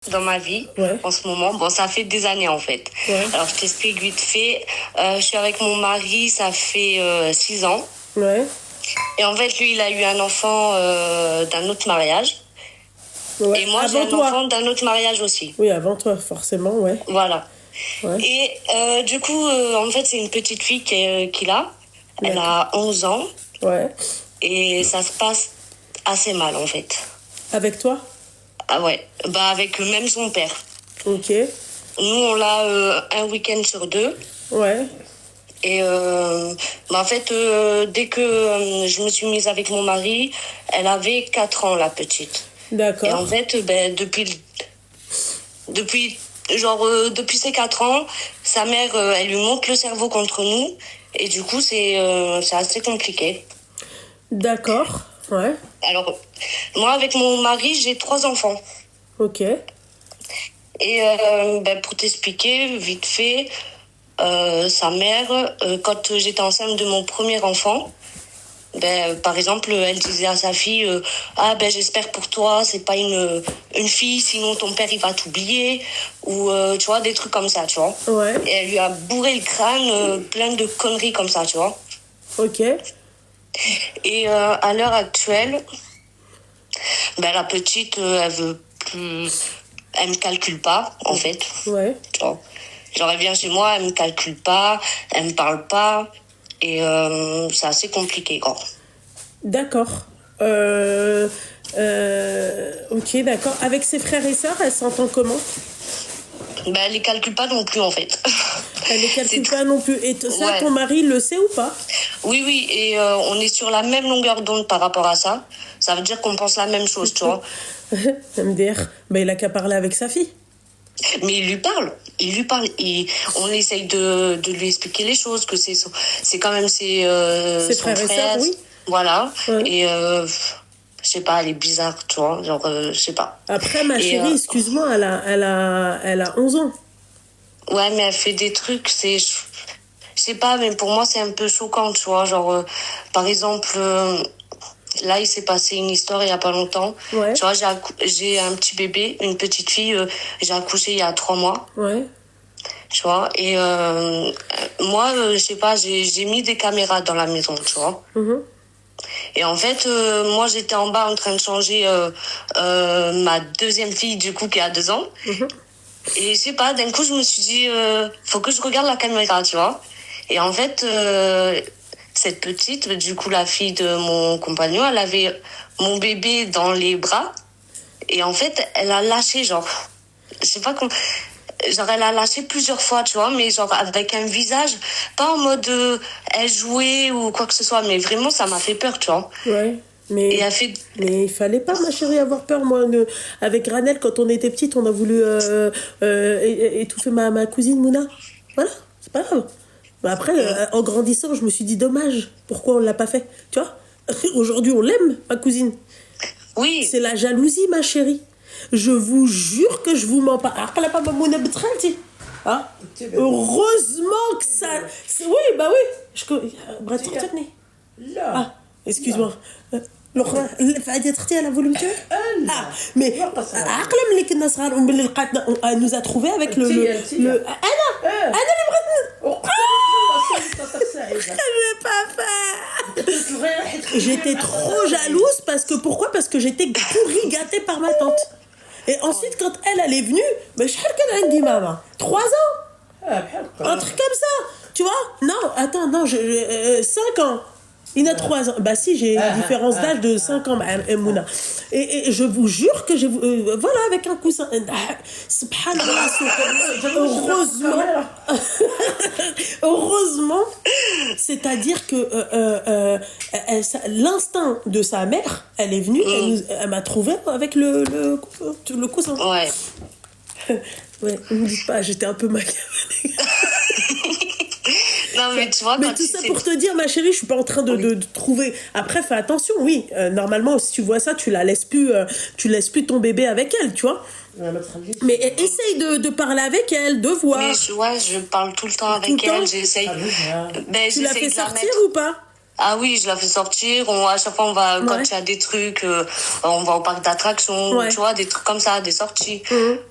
dans ma vie en ce moment. Bon, ça fait des années en fait. Alors, je t'explique vite fait. Je suis avec mon mari, ça fait 6 ans. Et en fait, lui, il a eu un enfant d'un autre mariage. Et moi, j'ai un enfant d'un autre mariage aussi. Oui, avant toi, forcément, Voilà. Et du coup, en fait, c'est une petite fille qu'il a. Elle a 11 ans. Et ça se passe assez mal, en fait. Avec toi? Ah ouais. Bah, avec même son père. Ok. Nous, on l'a un week-end sur 2. Et bah en fait, dès que je me suis mise avec mon mari, elle avait 4 ans, la petite. D'accord. Et en fait, ben, depuis ces 4 ans, sa mère, elle lui monte le cerveau contre nous. Et du coup, c'est assez compliqué. D'accord, Alors, moi, avec mon mari, j'ai 3 enfants. Ok. Et ben, pour t'expliquer, vite fait, sa mère, quand j'étais enceinte de mon premier enfant, ben, par exemple, elle disait à sa fille, ah ben j'espère pour toi, c'est pas une fille, sinon ton père il va t'oublier, ou tu vois, des trucs comme ça, tu vois. Et elle lui a bourré le crâne, plein de conneries comme ça, tu vois. Ok. Et à l'heure actuelle, ben la petite, elle veut plus, elle me calcule pas, en fait. Tu vois. Genre, elle vient chez moi, elle me calcule pas, elle me parle pas, et c'est assez compliqué, quoi. D'accord. Ok, d'accord. Avec ses frères et sœurs, elle s'entend comment? Ben, elle les calcule pas non plus, en fait. Elle les calcule pas non plus. Et ça, ton mari le sait ou pas? Oui, et on est sur la même longueur d'onde par rapport à ça. Ça veut dire qu'on pense la même chose, tu vois. MDR, ben, il a qu'à parler avec sa fille. Mais il lui parle. Et on essaye de lui expliquer les choses, que c'est quand même ses frères et sœurs, oui. Voilà. Et je sais pas, elle est bizarre, tu vois. Genre, je sais pas. Après, ma chérie, excuse-moi, elle a 11 ans. Ouais, mais elle fait des trucs, je sais pas, mais pour moi, c'est un peu choquant, tu vois. Genre, par exemple, là, il s'est passé une histoire il y a pas longtemps. Tu vois, j'ai un petit bébé, une petite fille, j'ai accouché il y a 3 mois. Tu vois, et moi, je sais pas, j'ai mis des caméras dans la maison, tu vois. Et en fait, moi, j'étais en bas en train de changer ma deuxième fille, du coup, qui a 2 ans. Et je sais pas, d'un coup, je me suis dit, faut que je regarde la caméra, tu vois. Et en fait, cette petite, du coup, la fille de mon compagnon, elle avait mon bébé dans les bras. Et en fait, elle a lâché, genre, je sais pas comment... Genre, elle a lâché plusieurs fois, tu vois, mais genre avec un visage, pas en mode elle jouait ou quoi que ce soit, mais vraiment, ça m'a fait peur, tu vois. Mais il fallait pas, ma chérie, avoir peur. Moi, avec Ranel, quand on était petite, on a voulu étouffer ma cousine Mouna. Voilà, c'est pas grave. Mais après, en grandissant, je me suis dit, dommage, pourquoi on l'a pas fait, tu vois. Aujourd'hui, on l'aime, ma cousine. Oui. C'est la jalousie, ma chérie. Je vous jure que je vous mens pas. Heureusement que ça... Oui, bah oui. Ah, excuse-moi. الاخرى فاديه اختي elle a voulu me tuer. Mais عقله ملي كنا صغار وملي لقاتنا nous a trouvé avec le انا اللي بغيت j'ai pas fait. J'étais trop jalouse parce que j'étais pourrie gâtée par ma tante. Et ensuite quand elle est venue, mais شحال كان عندي ماما 3 ans. Un truc comme ça, tu vois. Non, attends, non, 5 ans. Il a 3 ans. Bah si, j'ai une différence d'âge de 5 ans, Mouna. Et je vous jure que voilà, avec un coussin. Subhanallah. Heureusement, c'est-à-dire que l'instinct de sa mère, elle est venue, elle m'a trouvé avec le coussin. Ouais, ne me dites pas, j'étais un peu machiavélique. Non, mais tu vois, mais tout ça pour te dire, ma chérie, je suis pas en train de trouver. Après, fais attention, oui. Normalement, si tu vois ça, tu laisses plus ton bébé avec elle, tu vois. Mais essaye de parler avec elle, de voir. Mais je parle tout le temps avec elle. J'essaye. Tu l'as fait sortir ou pas? Ah oui, je la fais sortir. À chaque fois, on va, quand il y a des trucs, on va au parc d'attractions, tu vois, des trucs comme ça, des sorties.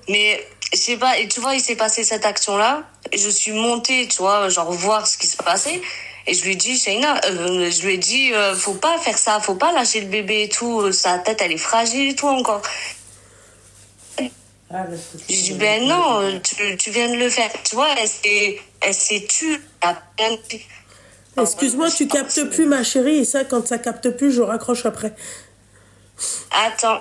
Mais, je sais pas, et tu vois, il s'est passé cette action-là. Et je suis montée, tu vois, genre voir ce qui se passait. Et je lui ai dit, Shaina, je lui ai dit, faut pas faire ça, faut pas lâcher le bébé et tout. Sa tête, elle est fragile et tout encore. Je dis, ben non, tu viens de le faire. Tu vois, elle s'est tue. Excuse-moi, tu captes plus, ma chérie. Et ça, quand ça capte plus, je raccroche après. Attends.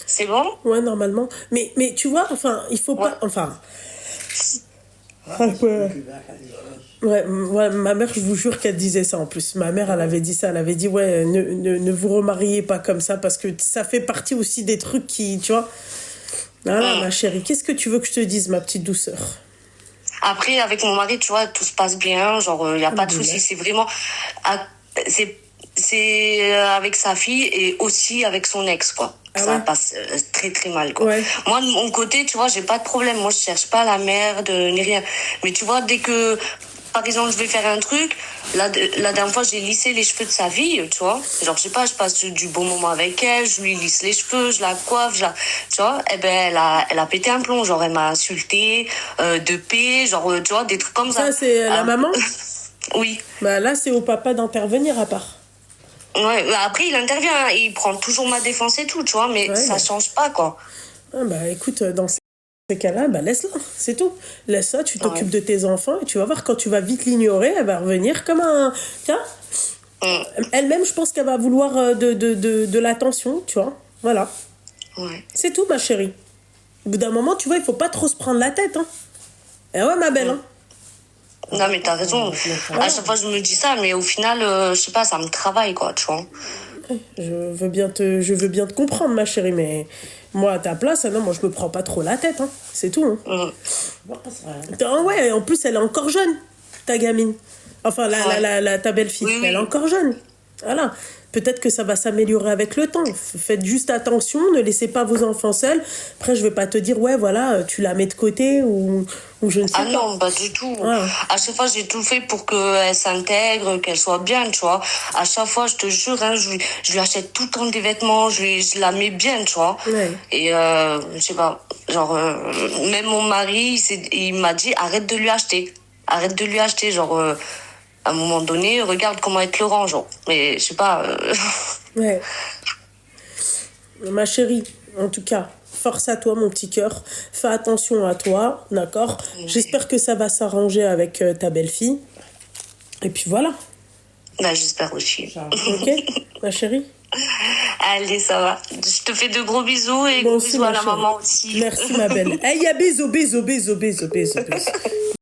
C'est bon? Ouais, normalement. Mais tu vois, enfin, il faut pas... Enfin... Ouais, ma mère, je vous jure qu'elle disait ça en plus. Ma mère, elle avait dit ça. Elle avait dit, ouais, ne vous remariez pas comme ça parce que ça fait partie aussi des trucs qui, tu vois... Voilà, ma chérie. Qu'est-ce que tu veux que je te dise, ma petite douceur? Après, avec mon mari, tu vois, tout se passe bien. Genre, il n'y a pas de souci. C'est vraiment... C'est avec sa fille et aussi avec son ex, quoi. Ça passe très, très mal, quoi. Moi, de mon côté, tu vois, j'ai pas de problème. Moi, je cherche pas la merde, ni rien. Mais tu vois, dès que... Par exemple, je vais faire un truc. La dernière fois, j'ai lissé les cheveux de sa fille, tu vois. Genre, je sais pas, je passe du bon moment avec elle, je lui lisse les cheveux, je la coiffe, tu vois. Eh ben, elle a pété un plomb. Genre, elle m'a insulté, de paix, genre, tu vois, des trucs comme ça. Ça, c'est la maman? Oui. Bah là, c'est au papa d'intervenir à part. Ouais, après, il intervient, hein. Il prend toujours ma défense et tout, tu vois, mais ça change pas, quoi. Ah bah, écoute, dans ces cas-là, bah laisse-la, c'est tout. Laisse ça, tu t'occupes de tes enfants et tu vas voir, quand tu vas vite l'ignorer, elle va revenir comme un... Tiens, elle-même, je pense qu'elle va vouloir de l'attention, tu vois. Voilà. C'est tout, ma chérie. Au bout d'un moment, tu vois, il faut pas trop se prendre la tête, hein. Et ouais, ma belle, hein. Non, mais t'as raison. À chaque fois, je me dis ça, mais au final, je sais pas, ça me travaille, quoi, tu vois. Je veux bien te comprendre, ma chérie, mais moi, à ta place, non, moi, je me prends pas trop la tête, hein. C'est tout, hein. Ouais, en plus, elle est encore jeune, ta gamine. Enfin, ta belle-fille, elle est encore jeune. Voilà. Peut-être que ça va s'améliorer avec le temps. Faites juste attention, ne laissez pas vos enfants seuls. Après, je vais pas te dire, ouais, voilà, tu la mets de côté ou je ne sais pas. Ah non, pas du tout. À chaque fois, j'ai tout fait pour qu'elle s'intègre, qu'elle soit bien, tu vois. À chaque fois, je te jure, hein, je lui achète tout le temps des vêtements, je la mets bien, tu vois. Et je sais pas, genre, même mon mari, il m'a dit, arrête de lui acheter. Arrête de lui acheter, genre... à un moment donné, regarde comment elle te le rend, genre. Mais je sais pas. Ouais. Ma chérie, en tout cas, force à toi, mon petit cœur. Fais attention à toi, d'accord? J'espère que ça va s'arranger avec ta belle-fille. Et puis voilà. Bah, j'espère aussi. Ok, ma chérie? Allez, ça va. Je te fais de gros bisous et Bon, gros bisous à la maman aussi. Merci, ma belle. Hey, bisous.